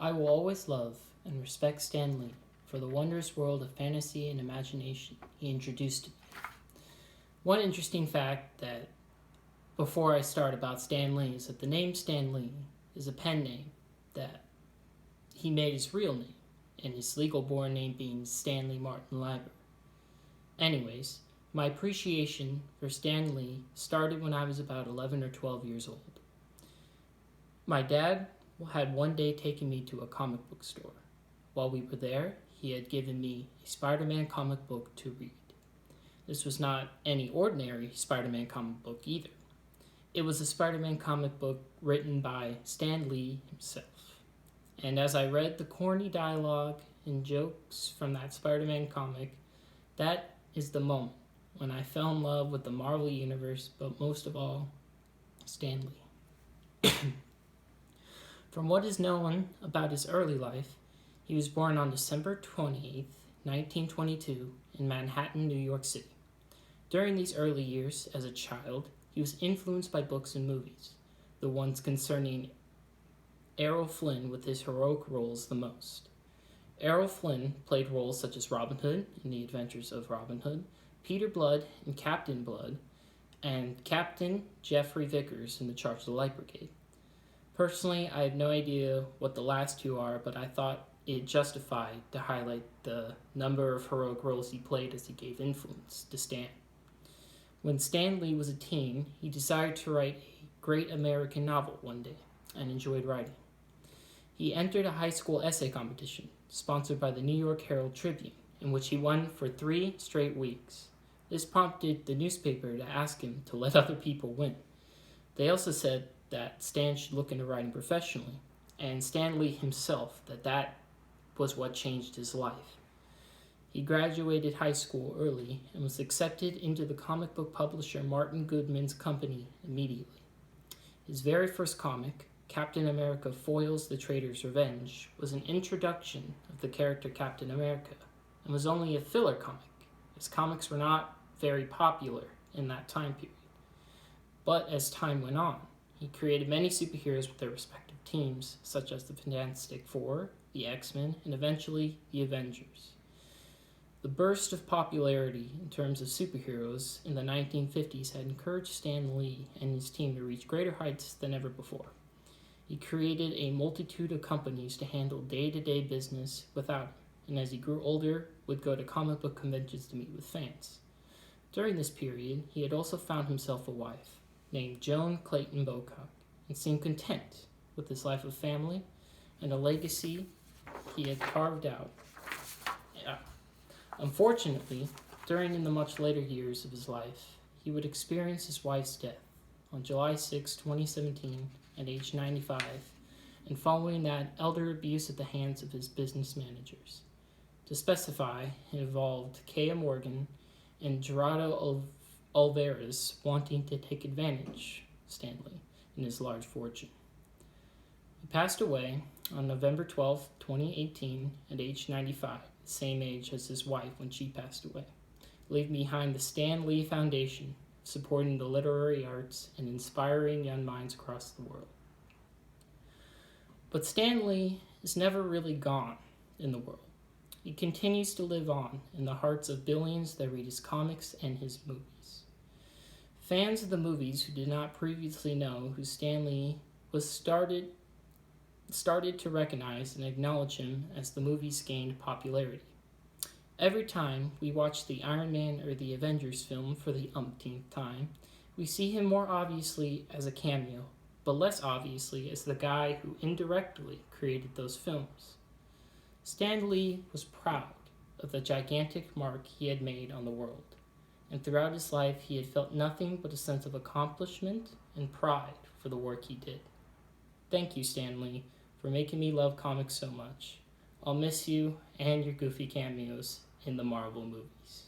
I will always love and respect Stan Lee for the wondrous world of fantasy and imagination he introduced to me. One interesting fact that before I start about Stan Lee is that the name Stan Lee is a pen name that he made his real name, and his legal born name being Stanley Martin Lieber. Anyways, my appreciation for Stan Lee started when I was about 11 or 12 years old. My dad had one day taken me to a comic book store. While we were there, he had given me a Spider-Man comic book to read. This was not any ordinary Spider-Man comic book either. It was a Spider-Man comic book written by Stan Lee himself. And as I read the corny dialogue and jokes from that Spider-Man comic, that is the moment when I fell in love with the Marvel Universe, but most of all, Stan Lee. From what is known about his early life, he was born on December 28th, 1922, in Manhattan, New York City. During these early years, as a child, he was influenced by books and movies, the ones concerning Errol Flynn with his heroic roles the most. Errol Flynn played roles such as Robin Hood in The Adventures of Robin Hood, Peter Blood in Captain Blood, and Captain Jeffrey Vickers in The Charge of the Light Brigade. Personally, I have no idea what the last two are, but I thought it justified to highlight the number of heroic roles he played as he gave influence to Stan. When Stan Lee was a teen, he desired to write a great American novel one day and enjoyed writing. He entered a high school essay competition sponsored by the New York Herald Tribune, in which he won for 3 straight weeks. This prompted the newspaper to ask him to let other people win. They also said that Stan should look into writing professionally, and Stan Lee himself that was what changed his life. He graduated high school early and was accepted into the comic book publisher Martin Goodman's company immediately. His very first comic, Captain America Foils the Traitor's Revenge, was an introduction of the character Captain America and was only a filler comic, as comics were not very popular in that time period. But as time went on, he created many superheroes with their respective teams, such as the Fantastic Four, the X-Men, and eventually the Avengers. The burst of popularity in terms of superheroes in the 1950s had encouraged Stan Lee and his team to reach greater heights than ever before. He created a multitude of companies to handle day-to-day business without him, and as he grew older, would go to comic book conventions to meet with fans. During this period, he had also found himself a wife, named Joan Clayton Bocock, and seemed content with his life of family and a legacy he had carved out. Unfortunately, during the much later years of his life, he would experience his wife's death on July 6, 2017, at age 95, and following that, elder abuse at the hands of his business managers. To specify, it involved Kaya Morgan and Gerardo Alvarez wanting to take advantage of Stan Lee and his large fortune. He passed away on November 12, 2018, at age 95, the same age as his wife when she passed away, leaving behind the Stan Lee Foundation, supporting the literary arts and inspiring young minds across the world. But Stan Lee is never really gone in the world. He continues to live on in the hearts of billions that read his comics and his movies. Fans of the movies who did not previously know who Stan Lee was started to recognize and acknowledge him as the movies gained popularity. Every time we watch the Iron Man or the Avengers film for the umpteenth time, we see him more obviously as a cameo, but less obviously as the guy who indirectly created those films. Stan Lee was proud of the gigantic mark he had made on the world, and throughout his life he had felt nothing but a sense of accomplishment and pride for the work he did. Thank you, Stan Lee, for making me love comics so much. I'll miss you and your goofy cameos in the Marvel movies.